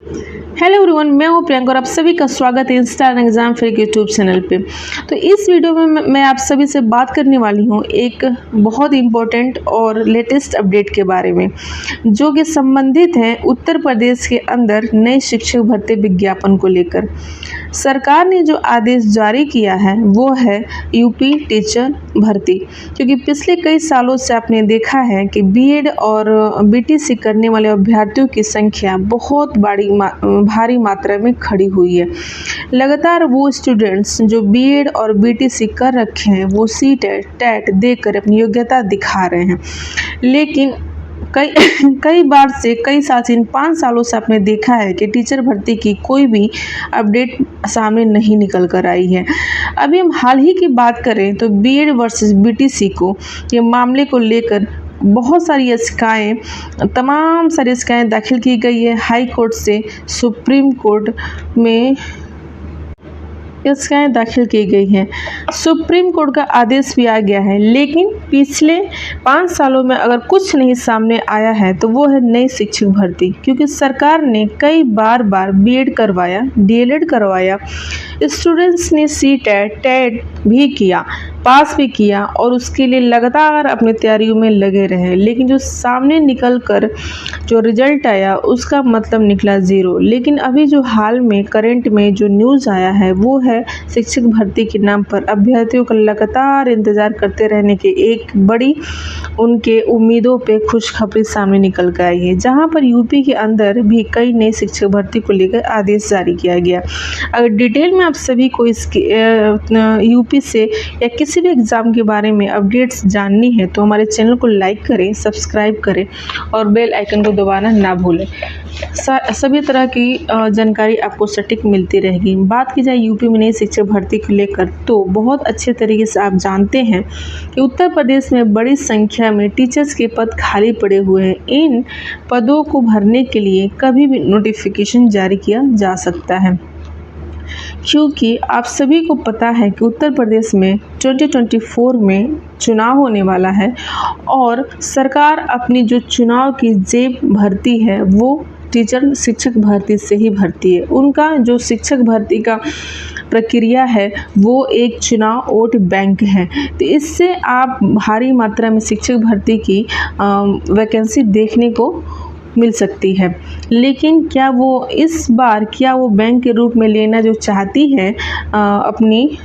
Hello everyone, मैं हूँ प्रियंका और आप सभी का स्वागत है इंस्टा एग्जाम फेयर के यूट्यूब चैनल पे। तो इस वीडियो में मैं आप सभी से बात करने वाली हूँ एक बहुत इम्पोर्टेंट और लेटेस्ट अपडेट के बारे में, जो कि संबंधित है उत्तर प्रदेश के अंदर नए शिक्षक भर्ती विज्ञापन को लेकर। सरकार ने जो आदेश जारी किया है वो है यूपी टीचर भर्ती, क्योंकि पिछले कई सालों से आपने देखा है कि बीएड और बीटीसी करने वाले अभ्यर्थियों की संख्या बहुत भारी मात्रा में खड़ी हुई है। लगातार वो स्टूडेंट्स जो बीएड और बीटीसी कर रखे हैं वो सीटेट टेट देकर अपनी योग्यता दिखा रहे हैं, लेकिन कई साल से इन 5 सालों से आपने देखा है कि टीचर भर्ती की कोई भी अपडेट सामने नहीं निकल कर आई है। अभी हम हाल ही की बात करें तो बीएड वर्सेस बीटीसी को ये मामले को लेकर बहुत सारी याचिकाएँ तमाम सारी याचिकाएँ दाखिल की गई है। हाई कोर्ट से सुप्रीम कोर्ट में याचिकाएँ दाखिल की गई हैं। सुप्रीम कोर्ट का आदेश भी आ गया है, लेकिन पिछले 5 सालों में अगर कुछ नहीं सामने आया है तो वो है नई शिक्षक भर्ती, क्योंकि सरकार ने कई बार बीएड करवाया, डीएलएड करवाया, स्टूडेंट्स ने सीटेट टेट भी किया, पास भी किया और उसके लिए लगातार अपनी तैयारियों में लगे रहे, लेकिन जो सामने निकल कर जो रिजल्ट आया उसका मतलब निकला ज़ीरो। लेकिन अभी जो हाल में करंट में जो न्यूज़ आया है वो है शिक्षक भर्ती के नाम पर अभ्यर्थियों का लगातार इंतज़ार करते रहने के एक बड़ी उनके उम्मीदों पे खुशखबरी सामने निकल कर आई है, जहां पर यूपी के अंदर भी कई नई शिक्षक भर्ती को लेकर आदेश जारी किया गया। अगर डिटेल में आप सभी को इसके यूपी से या किसी भी एग्ज़ाम के बारे में अपडेट्स जाननी है तो हमारे चैनल को लाइक करें, सब्सक्राइब करें और बेल आइकन को दबाना ना भूलें। सभी तरह की जानकारी आपको सटीक मिलती रहेगी। बात की जाए यूपी में नई शिक्षक भर्ती को लेकर तो बहुत अच्छे तरीके से आप जानते हैं कि उत्तर प्रदेश में बड़ी संख्या में टीचर्स के पद खाली पड़े हुए हैं। इन पदों को भरने के लिए कभी भी नोटिफिकेशन जारी किया जा सकता है, क्योंकि आप सभी को पता है कि उत्तर प्रदेश में 2024 में चुनाव होने वाला है और सरकार अपनी जो चुनाव की जेब भरती है वो टीचर शिक्षक भर्ती से ही भरती है। उनका जो शिक्षक भर्ती का प्रक्रिया है वो एक चुनाव वोट बैंक है, तो इससे आप भारी मात्रा में शिक्षक भर्ती की वैकेंसी देखने को मिल सकती है। लेकिन क्या वो इस बार बैंक के रूप में लेना जो चाहती है, अपनी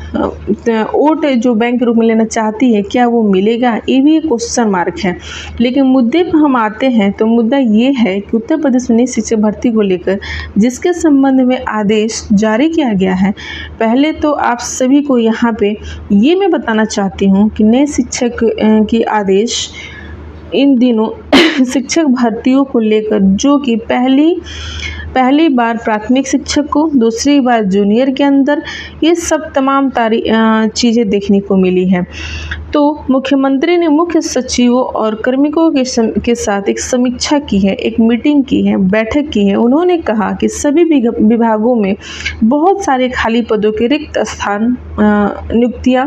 वोट जो बैंक के रूप में लेना चाहती है, क्या वो मिलेगा, ये भी एक क्वेश्चन मार्क है। लेकिन मुद्दे पर हम आते हैं तो मुद्दा ये है कि उत्तर प्रदेश में नई शिक्षक भर्ती को लेकर जिसके संबंध में आदेश जारी किया गया है, पहले तो आप सभी को यहाँ पे ये मैं बताना चाहती हूँ कि नए शिक्षक की आदेश इन दिनों शिक्षक भर्तियों को लेकर जो कि पहली बार प्राथमिक शिक्षक को, दूसरी बार जूनियर के अंदर, ये सब तमाम चीज़ें देखने को मिली है। तो मुख्यमंत्री ने मुख्य सचिवों और कार्मिकों के साथ एक समीक्षा की है, एक मीटिंग की है, बैठक की है। उन्होंने कहा कि सभी विभागों में बहुत सारे खाली पदों के रिक्त स्थान नियुक्तियां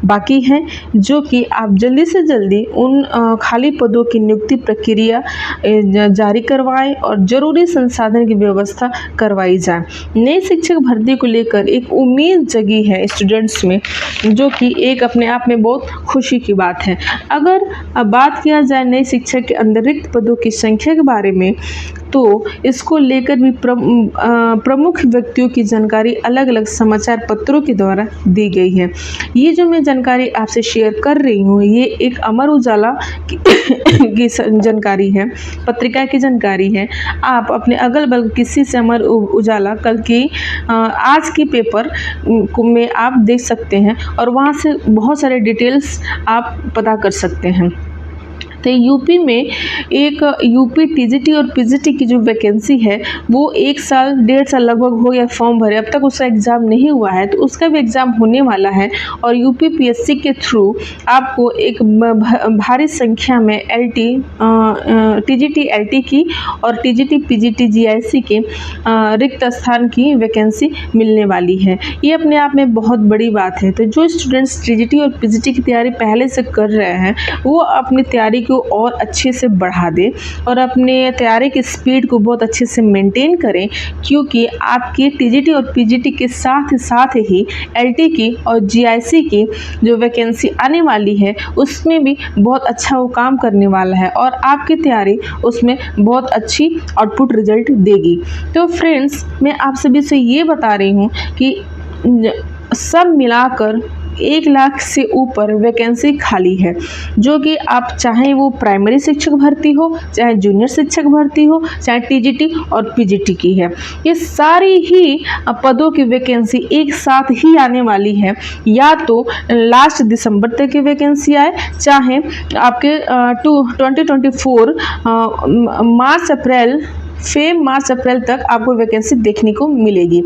बाकी हैं, जो कि आप जल्दी से जल्दी उन खाली पदों की नियुक्ति प्रक्रिया जारी करवाएं और ज़रूरी संसाधन की व्यवस्था करवाई जाए। नई शिक्षक भर्ती को लेकर एक उम्मीद जगी है स्टूडेंट्स में, जो कि एक अपने आप में बहुत खुशी की बात है। अगर बात किया जाए नई शिक्षक के अंदर रिक्त पदों की संख्या के बारे में तो इसको लेकर भी प्रमुख व्यक्तियों की जानकारी अलग अलग समाचार पत्रों के द्वारा दी गई है। ये जो मैं जानकारी आपसे शेयर कर रही हूँ ये एक अमर उजाला की जानकारी है, पत्रिका की जानकारी है। आप अपने अगल बगल किसी से अमर उजाला कल की आज की पेपर में आप देख सकते हैं और वहाँ से बहुत सारे डिटेल्स आप पता कर सकते हैं। तो यूपी में एक यूपी टीजीटी और पीजीटी की जो वैकेंसी है वो 1 साल 1.5 साल लगभग हो गया फॉर्म भरे, अब तक उसका एग्ज़ाम नहीं हुआ है, तो उसका भी एग्ज़ाम होने वाला है। और यूपी पीएससी के थ्रू आपको एक भारी संख्या में टीजीटी एलटी की और टीजीटी पीजीटी जीआईसी के रिक्त स्थान की वैकेंसी मिलने वाली है। ये अपने आप में बहुत बड़ी बात है। तो जो स्टूडेंट्स टीजीटी और पीजीटी की तैयारी पहले से कर रहे हैं वो अपनी तैयारी को और अच्छे से बढ़ा दें और अपने तैयारी की स्पीड को बहुत अच्छे से मेंटेन करें, क्योंकि आपकी टीजीटी और पीजीटी के साथ ही एलटी की और जीआईसी की जो वैकेंसी आने वाली है उसमें भी बहुत अच्छा वो काम करने वाला है और आपकी तैयारी उसमें बहुत अच्छी आउटपुट रिजल्ट देगी। तो फ्रेंड्स, मैं आप सभी से ये बता रही हूँ कि सब मिलाकर 1 लाख से ऊपर वैकेंसी खाली है, जो कि आप चाहे वो प्राइमरी शिक्षक भर्ती हो, चाहे जूनियर शिक्षक भर्ती हो, चाहे टीजीटी और पीजीटी की है, ये सारी ही पदों की वैकेंसी एक साथ ही आने वाली है। या तो लास्ट दिसंबर तक की वैकेंसी आए, चाहे आपके 2024 मार्च अप्रैल तक आपको वैकेंसी देखने को मिलेगी।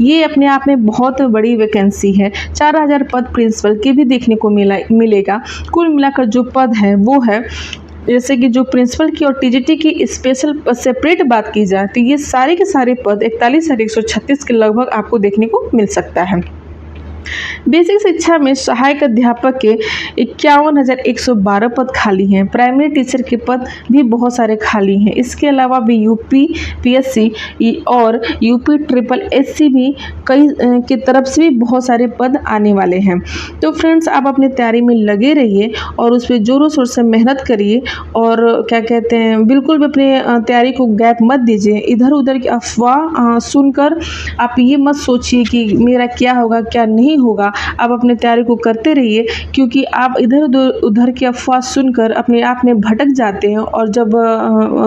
ये अपने आप में बहुत बड़ी वैकेंसी है। 4000 पद प्रिंसिपल के भी देखने को मिलेगा। कुल मिलाकर जो पद है वो है, जैसे कि जो प्रिंसिपल की और टीजीटी की स्पेशल सेपरेट बात की जाए तो ये सारे के सारे पद 41,136 के लगभग आपको देखने को मिल सकता है। बेसिक शिक्षा में सहायक अध्यापक के 51,112 पद खाली हैं। प्राइमरी टीचर के पद भी बहुत सारे खाली हैं। इसके अलावा भी यूपी पीएससी और यूपी ट्रिपल एससी भी कई की तरफ से भी बहुत सारे पद आने वाले हैं। तो फ्रेंड्स, आप अपनी तैयारी में लगे रहिए और उस पर जोरों शोर से मेहनत करिए और क्या कहते हैं, बिल्कुल भी अपने तैयारी को गैप मत दीजिए। इधर उधर की अफवाह सुनकर आप ये मत सोचिए कि मेरा क्या होगा क्या नहीं होगा। आप अपने तैयारी को करते रहिए, क्योंकि आप इधर उधर की अफवाह सुनकर अपने आप में भटक जाते हैं और जब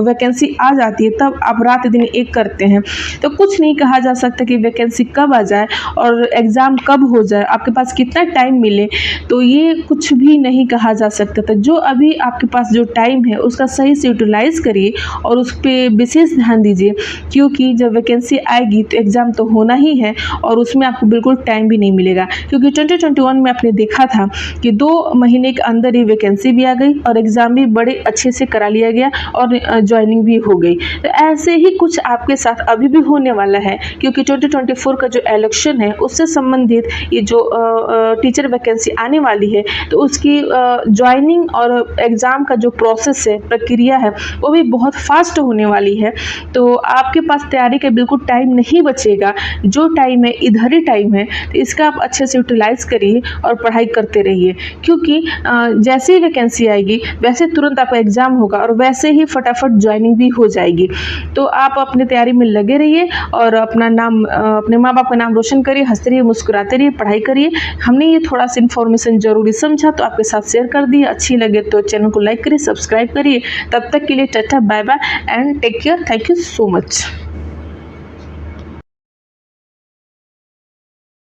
वैकेंसी आ जाती है तब आप रात दिन एक करते हैं। तो कुछ नहीं कहा जा सकता कि वैकेंसी कब आ जाए और एग्ज़ाम कब हो जाए, आपके पास कितना टाइम मिले, तो ये कुछ भी नहीं कहा जा सकता। तो जो अभी आपके पास जो टाइम है उसका सही से यूटिलाइज़ करिए और उस पर विशेष ध्यान दीजिए, क्योंकि जब वैकेंसी आएगी तो एग्ज़ाम तो होना ही है और उसमें आपको बिल्कुल टाइम भी नहीं मिलेगा। क्योंकि 2021 में आपने देखा था कि 2 महीने के अंदर ही वैकेंसी भी आ गई और एग्ज़ाम भी बड़े अच्छे से करा लिया गया और ज्वाइनिंग भी हो गई। तो ऐसे ही कुछ आपके साथ अभी भी होने वाला है, क्योंकि 2024 का जो इलेक्शन है उससे संबंधित ये जो टीचर वैकेंसी आने वाली है तो उसकी ज्वाइनिंग और एग्ज़ाम का जो प्रोसेस है, प्रक्रिया है, वो भी बहुत फास्ट होने वाली है। तो आपके पास तैयारी का बिल्कुल टाइम नहीं बचेगा। जो टाइम है इधर ही टाइम है, तो इसका आप अच्छे से यूटिलाइज़ करिए और पढ़ाई करते रहिए, क्योंकि जैसे ही वैकेंसी आएगी वैसे तुरंत आपका एग्ज़ाम होगा और वैसे ही फटाफट ज्वाइनिंग भी हो जाएगी। तो आप अपनी तैयारी में लगे रहिए और अपना नाम, अपने माँ बाप का नाम रोशन करिए, हंसते रहिए, मुस्कुराते रहिए, पढ़ाई करिए। हमने ये थोड़ा सा इन्फॉर्मेशन ज़रूरी समझा तो आपके साथ शेयर कर दिया। अच्छी लगे तो चैनल को लाइक करिए, सब्सक्राइब करिए। तब तक के लिए tata, bye bye and take care. Thank you so much.